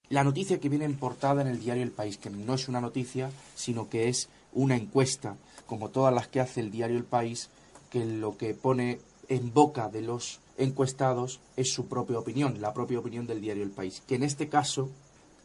La noticia que viene en portada en el diario El País, que no es una noticia, sino que es una encuesta, como todas las que hace el diario El País, que lo que pone en boca de los encuestados es su propia opinión, la propia opinión del diario El País, que en este caso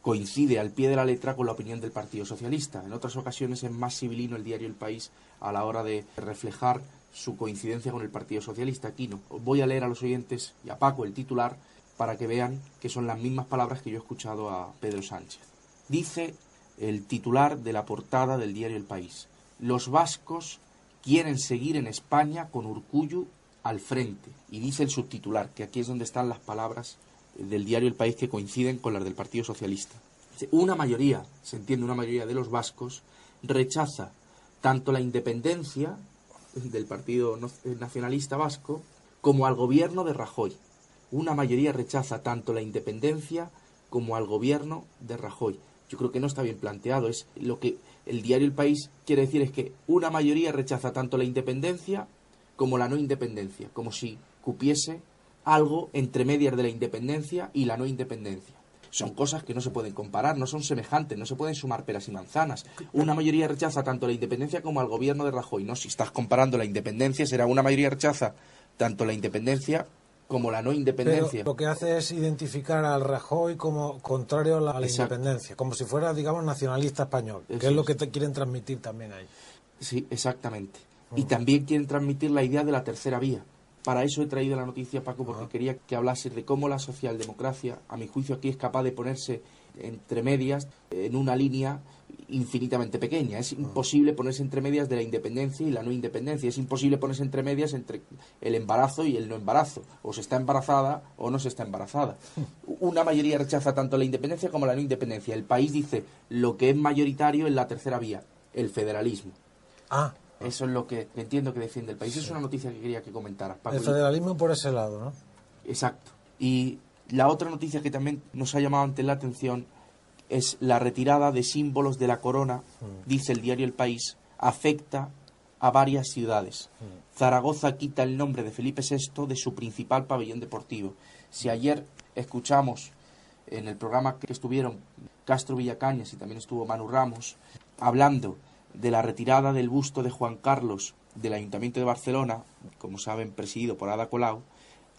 coincide al pie de la letra con la opinión del Partido Socialista. En otras ocasiones es más sibilino el diario El País a la hora de reflejar su coincidencia con el Partido Socialista. Aquí no. Voy a leer a los oyentes y a Paco el titular para que vean que son las mismas palabras que yo he escuchado a Pedro Sánchez. Dice el titular de la portada del diario El País: los vascos quieren seguir en España con Urkullu al frente. Y dice el subtitular, que aquí es donde están las palabras del diario El País que coinciden con las del Partido Socialista. Una mayoría, se entiende, una mayoría de los vascos rechaza tanto la independencia del Partido Nacionalista Vasco como al gobierno de Rajoy. Una mayoría rechaza tanto la independencia como al gobierno de Rajoy. Yo creo que no está bien planteado. Es lo que el diario El País quiere decir, es que una mayoría rechaza tanto la independencia como la no independencia, como si cupiese algo entre medias de la independencia y la no independencia. Son cosas que no se pueden comparar, no son semejantes, no se pueden sumar peras y manzanas. Una mayoría rechaza tanto la independencia como al gobierno de Rajoy. No, si estás comparando la independencia, será una mayoría rechaza tanto la independencia como la no independencia. Pero lo que hace es identificar al Rajoy como contrario a la independencia, como si fuera, digamos, nacionalista español, que es lo que quieren transmitir también ahí. Sí, exactamente. Y también quieren transmitir la idea de la tercera vía. Para eso he traído la noticia, Paco, porque quería que hablase de cómo la socialdemocracia, a mi juicio, aquí es capaz de ponerse entre medias en una línea infinitamente pequeña. Es imposible ponerse entre medias de la independencia y la no independencia. Es imposible ponerse entre medias entre el embarazo y el no embarazo. O se está embarazada o no se está embarazada. Una mayoría rechaza tanto la independencia como la no independencia. El País dice lo que es mayoritario en la tercera vía, el federalismo. Eso es lo que entiendo que defiende El País. Es una noticia que quería que comentaras, Paco. El federalismo por ese lado, ¿no? Exacto. Y la otra noticia que también nos ha llamado antes la atención es la retirada de símbolos de la corona, dice el diario El País, afecta a varias ciudades. Zaragoza quita el nombre de Felipe VI de su principal pabellón deportivo. Si ayer escuchamos en el programa que estuvieron Castro Villacañas y también estuvo Manu Ramos hablando de la retirada del busto de Juan Carlos del Ayuntamiento de Barcelona, como saben, presidido por Ada Colau,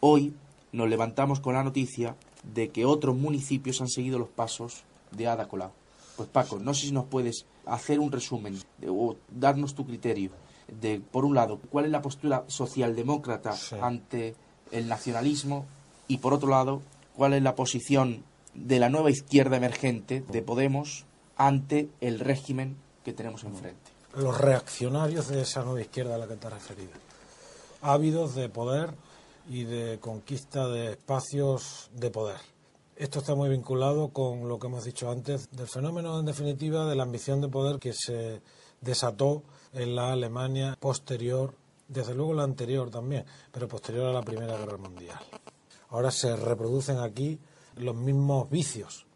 hoy nos levantamos con la noticia de que otros municipios han seguido los pasos de Ada Colau. Pues Paco, no sé si nos puedes hacer un resumen o darnos tu criterio de, por un lado, cuál es la postura socialdemócrata ante el nacionalismo y, por otro lado, cuál es la posición de la nueva izquierda emergente de Podemos ante el régimen que tenemos enfrente. Los reaccionarios de esa nueva izquierda a la que te has referido, ávidos de poder y de conquista de espacios de poder. Esto está muy vinculado con lo que hemos dicho antes del fenómeno, en definitiva, de la ambición de poder que se desató en la Alemania posterior, desde luego la anterior también, pero posterior a la Primera Guerra Mundial. Ahora se reproducen aquí los mismos vicios.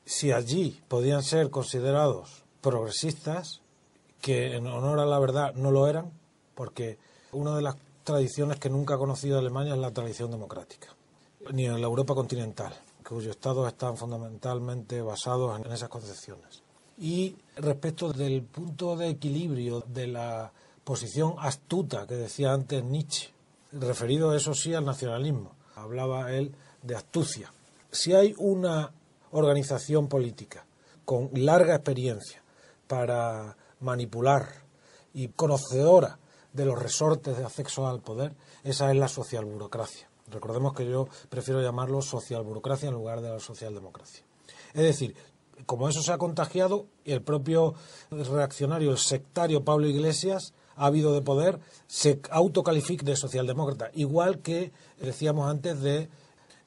Si allí podían ser considerados progresistas, que en honor a la verdad no lo eran, porque una de las tradiciones que nunca ha conocido Alemania es la tradición democrática, ni en la Europa continental, cuyos estados están fundamentalmente basados en esas concepciones. Y respecto del punto de equilibrio de la posición astuta que decía antes Nietzsche, referido eso sí al nacionalismo, hablaba él de astucia. Si hay una organización política con larga experiencia para manipular y conocedora de los resortes de acceso al poder, esa es la socialburocracia. Recordemos que yo prefiero llamarlo socialburocracia en lugar de la socialdemocracia. Es decir, como eso se ha contagiado, el propio reaccionario, el sectario Pablo Iglesias, ávido de poder, se autocalifica de socialdemócrata, igual que decíamos antes de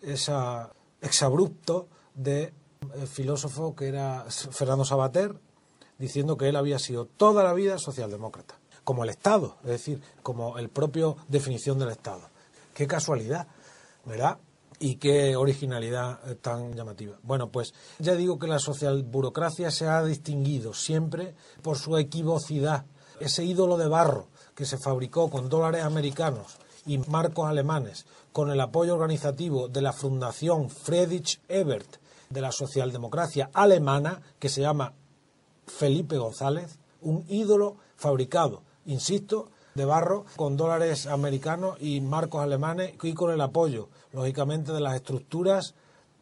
ese exabrupto de el filósofo que era Fernando Savater, diciendo que él había sido toda la vida socialdemócrata, como el Estado, es decir, como el propio definición del Estado. Qué casualidad, ¿verdad? Y qué originalidad tan llamativa. Bueno, pues ya digo que la socialburocracia se ha distinguido siempre por su equivocidad. Ese ídolo de barro que se fabricó con dólares americanos y marcos alemanes, con el apoyo organizativo de la Fundación Friedrich Ebert, de la socialdemocracia alemana, que se llama Felipe González, un ídolo fabricado, insisto, de barro, con dólares americanos y marcos alemanes, y con el apoyo, lógicamente, de las estructuras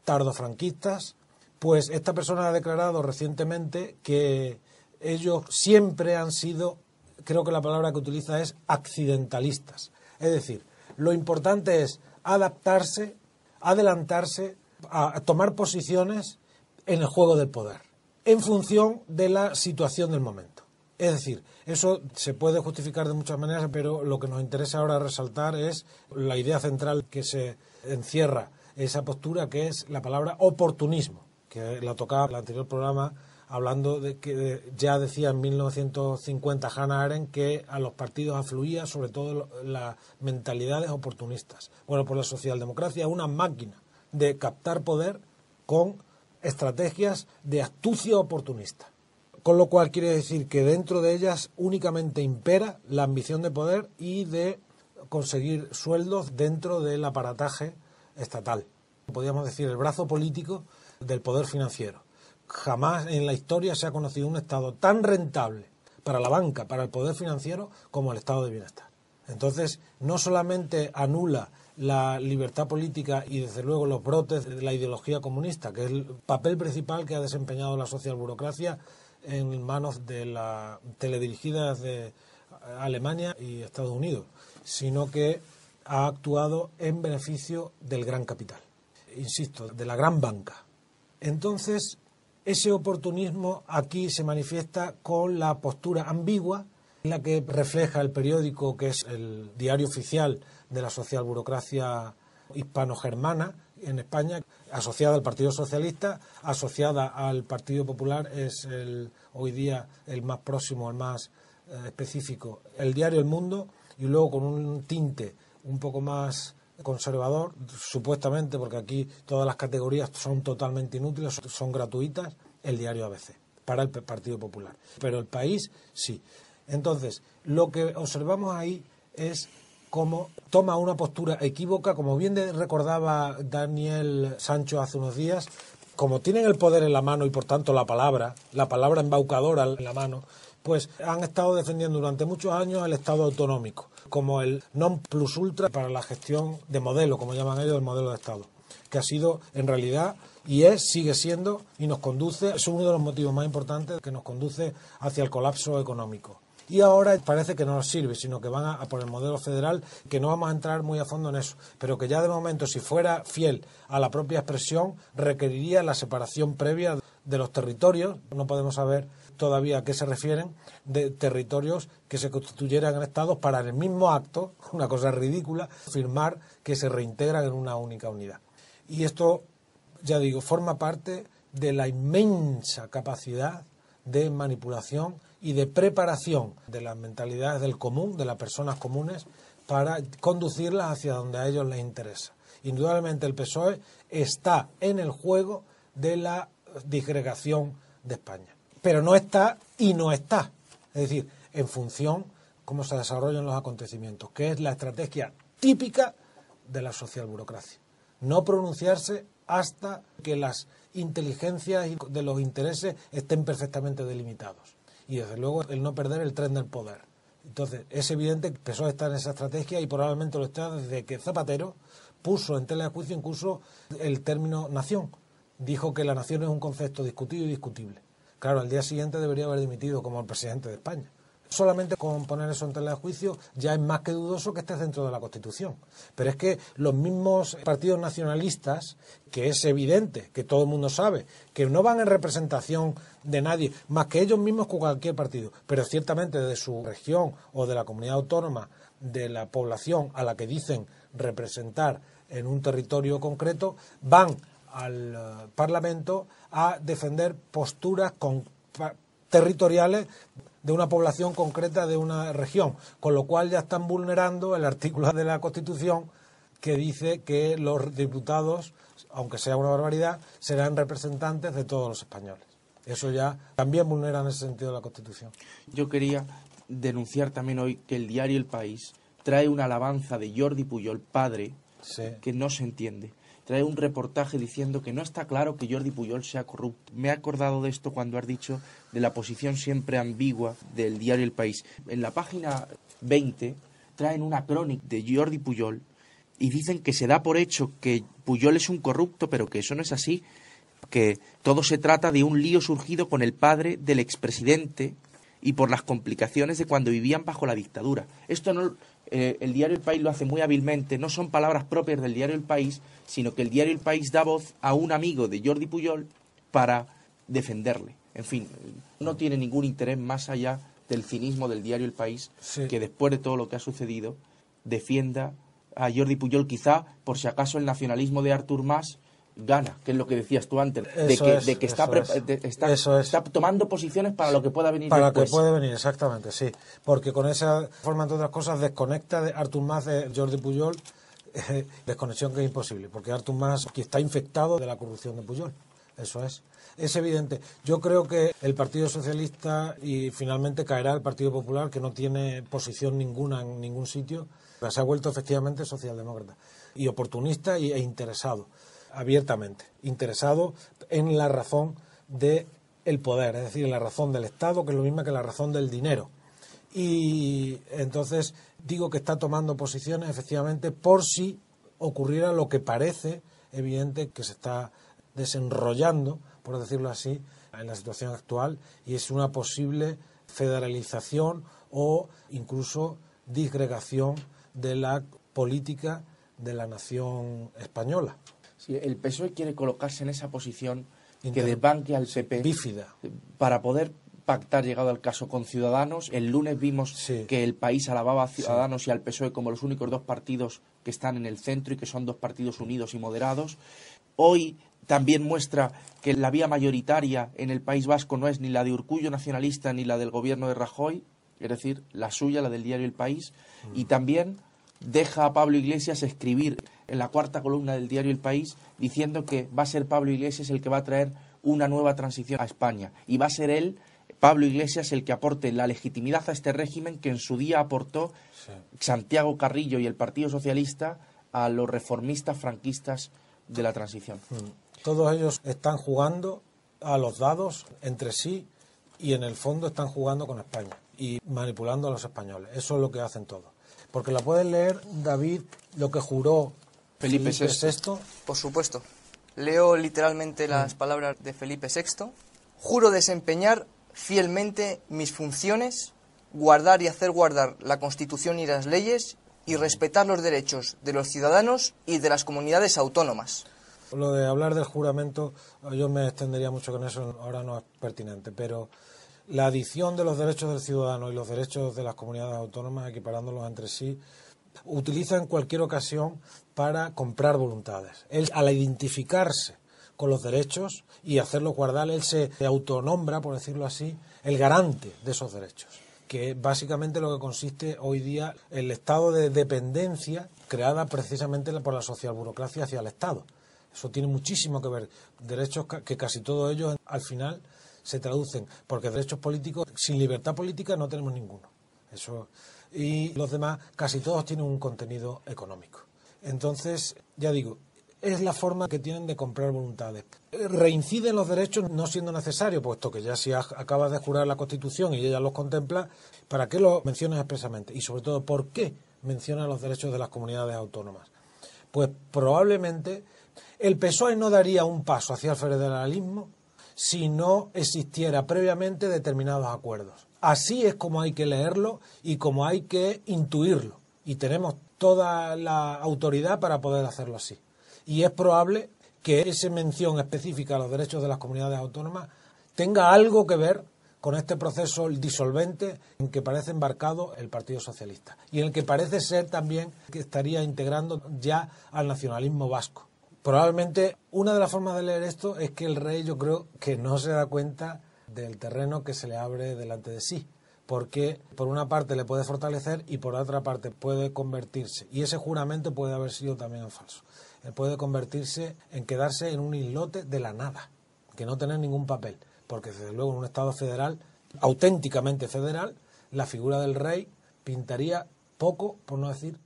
tardofranquistas. Pues esta persona ha declarado recientemente que ellos siempre han sido, creo que la palabra que utiliza es accidentalistas. Es decir, lo importante es adaptarse, adelantarse, a tomar posiciones en el juego del poder, en función de la situación del momento. Es decir, eso se puede justificar de muchas maneras, pero lo que nos interesa ahora resaltar es la idea central que se encierra esa postura, que es la palabra oportunismo, que la tocaba en el anterior programa, hablando de que ya decía en 1950 Hannah Arendt que a los partidos afluía sobre todo las mentalidades oportunistas. Bueno, pues la socialdemocracia es una máquina de captar poder con estrategias de astucia oportunista. Con lo cual quiere decir que dentro de ellas únicamente impera la ambición de poder y de conseguir sueldos dentro del aparataje estatal. Podríamos decir el brazo político del poder financiero. Jamás en la historia se ha conocido un Estado tan rentable para la banca, para el poder financiero, como el Estado de Bienestar. Entonces, no solamente anula la libertad política y, desde luego, los brotes de la ideología comunista, que es el papel principal que ha desempeñado la socialburocracia en manos de las teledirigidas de Alemania y Estados Unidos, sino que ha actuado en beneficio del gran capital, insisto, de la gran banca. Entonces, ese oportunismo aquí se manifiesta con la postura ambigua en la que refleja el periódico, que es el diario oficial de la socialburocracia hispano-germana en España, asociada al Partido Socialista, asociada al Partido Popular, es hoy día el más próximo, el más específico, el diario El Mundo, y luego con un tinte un poco más conservador, supuestamente, porque aquí todas las categorías son totalmente inútiles, son gratuitas, el diario ABC, para el Partido Popular. Pero El País, sí. Entonces, lo que observamos ahí es cómo toma una postura equívoca, como bien recordaba Daniel Sancho hace unos días, como tienen el poder en la mano y por tanto la palabra embaucadora en la mano, pues han estado defendiendo durante muchos años el Estado autonómico, como el non plus ultra para la gestión de modelo, como llaman ellos, el modelo de Estado, que ha sido en realidad sigue siendo y nos conduce, es uno de los motivos más importantes que nos conduce hacia el colapso económico. Y ahora parece que no nos sirve, sino que van a por el modelo federal, que no vamos a entrar muy a fondo en eso, pero que ya de momento, si fuera fiel a la propia expresión, requeriría la separación previa de los territorios. No podemos saber todavía a qué se refieren, de territorios que se constituyeran en estados para en el mismo acto, una cosa ridícula, afirmar que se reintegran en una única unidad. Y esto, ya digo, forma parte de la inmensa capacidad de manipulación y de preparación de las mentalidades del común, de las personas comunes, para conducirlas hacia donde a ellos les interesa. Indudablemente el PSOE está en el juego de la disgregación de España, pero no está y no está, es decir, en función cómo se desarrollan los acontecimientos, que es la estrategia típica de la socialburocracia. No pronunciarse hasta que las inteligencias de los intereses estén perfectamente delimitados. Y desde luego el no perder el tren del poder. Entonces es evidente que el PSOE está en esa estrategia y probablemente lo está desde que Zapatero puso en tela de juicio incluso el término nación. Dijo que la nación es un concepto discutido y discutible. Claro, al día siguiente debería haber dimitido como el presidente de España. Solamente con poner eso en tela de juicio ya es más que dudoso que esté dentro de la Constitución. Pero es que los mismos partidos nacionalistas, que es evidente, que todo el mundo sabe, que no van en representación de nadie, más que ellos mismos con cualquier partido, pero ciertamente de su región o de la comunidad autónoma, de la población a la que dicen representar en un territorio concreto, van al Parlamento a defender posturas territoriales de una población concreta de una región, con lo cual ya están vulnerando el artículo de la Constitución que dice que los diputados, aunque sea una barbaridad, serán representantes de todos los españoles. Eso ya también vulnera en ese sentido la Constitución. Yo quería denunciar también hoy que el diario El País trae una alabanza de Jordi Pujol, padre, Sí. que no se entiende. trae un reportaje diciendo que no está claro que Jordi Pujol sea corrupto. Me he acordado de esto cuando has dicho de la posición siempre ambigua del diario El País. En la página 20 traen una crónica de Jordi Pujol y dicen que se da por hecho que Pujol es un corrupto, pero que eso no es así, que todo se trata de un lío surgido con el padre del expresidente y por las complicaciones de cuando vivían bajo la dictadura. Esto no, el diario El País lo hace muy hábilmente, no son palabras propias del diario El País, sino que el diario El País da voz a un amigo de Jordi Pujol para defenderle. En fin, no tiene ningún interés más allá del cinismo del diario El País, Sí. que después de todo lo que ha sucedido, defienda a Jordi Pujol, quizá, por si acaso el nacionalismo de Artur Mas gana, que es lo que decías tú antes, de que está tomando posiciones para lo que pueda venir para después. que puede venir, exactamente, sí. Porque con esa forma, entre otras cosas, desconecta de Artur Mas de Jordi Pujol, desconexión que es imposible, porque Artur Mas está infectado de la corrupción de Pujol. Eso es. Es evidente. Yo creo que el Partido Socialista y finalmente caerá el Partido Popular, que no tiene posición ninguna en ningún sitio. Se ha vuelto efectivamente socialdemócrata y oportunista e interesado, abiertamente. Interesado en la razón del poder, es decir, en la razón del Estado, que es lo mismo que la razón del dinero. Y entonces digo que está tomando posiciones efectivamente por si ocurriera lo que parece evidente que se está desenrollando, por decirlo así, en la situación actual, y es una posible federalización o incluso disgregación de la política de la nación española. Sí, el PSOE quiere colocarse en esa posición que desbanque al PP bífida para poder pactar, llegado al caso, con Ciudadanos. El lunes vimos que El País alababa a Ciudadanos y al PSOE como los únicos dos partidos que están en el centro y que son dos partidos unidos y moderados. Hoy también muestra que la vía mayoritaria en el País Vasco no es ni la de Urkullu nacionalista ni la del gobierno de Rajoy, es decir, la suya, la del diario El País, y también deja a Pablo Iglesias escribir en la cuarta columna del diario El País diciendo que va a ser Pablo Iglesias el que va a traer una nueva transición a España, y va a ser él, Pablo Iglesias, el que aporte la legitimidad a este régimen que en su día aportó Santiago Carrillo y el Partido Socialista a los reformistas franquistas de la transición. Todos ellos están jugando a los dados entre sí y en el fondo están jugando con España y manipulando a los españoles. Eso es lo que hacen todos. Porque la puedes leer, David, lo que juró Felipe VI. Por supuesto. Leo literalmente las palabras de Felipe VI. Juro desempeñar fielmente mis funciones, guardar y hacer guardar la Constitución y las leyes y respetar los derechos de los ciudadanos y de las comunidades autónomas. Lo de hablar del juramento, yo me extendería mucho con eso, ahora no es pertinente, pero la adición de los derechos del ciudadano y los derechos de las comunidades autónomas, equiparándolos entre sí, utiliza en cualquier ocasión para comprar voluntades. Él, al identificarse con los derechos y hacerlos guardar, él se autonombra, por decirlo así, el garante de esos derechos, que es básicamente lo que consiste hoy día el estado de dependencia creada precisamente por la socialburocracia hacia el Estado. Eso tiene muchísimo que ver. Derechos que casi todos ellos al final se traducen, porque derechos políticos, sin libertad política no tenemos ninguno. Eso, y los demás, casi todos tienen un contenido económico. Entonces, ya digo, es la forma que tienen de comprar voluntades. Reinciden los derechos no siendo necesario, puesto que ya si acabas de jurar la Constitución y ella los contempla, ¿para qué lo mencionas expresamente? Y sobre todo, ¿por qué mencionas los derechos de las comunidades autónomas? Pues probablemente el PSOE no daría un paso hacia el federalismo si no existiera previamente determinados acuerdos. Así es como hay que leerlo y como hay que intuirlo. Y tenemos toda la autoridad para poder hacerlo así. Y es probable que esa mención específica a los derechos de las comunidades autónomas tenga algo que ver con este proceso disolvente en que parece embarcado el Partido Socialista y en el que parece ser también que estaría integrando ya al nacionalismo vasco. Probablemente una de las formas de leer esto es que el rey, yo creo que no se da cuenta del terreno que se le abre delante de sí, porque por una parte le puede fortalecer y por otra parte puede convertirse, y ese juramento puede haber sido también falso, puede convertirse en quedarse en un islote de la nada, que no tener ningún papel, porque desde luego en un Estado federal, auténticamente federal, la figura del rey pintaría poco, por no decir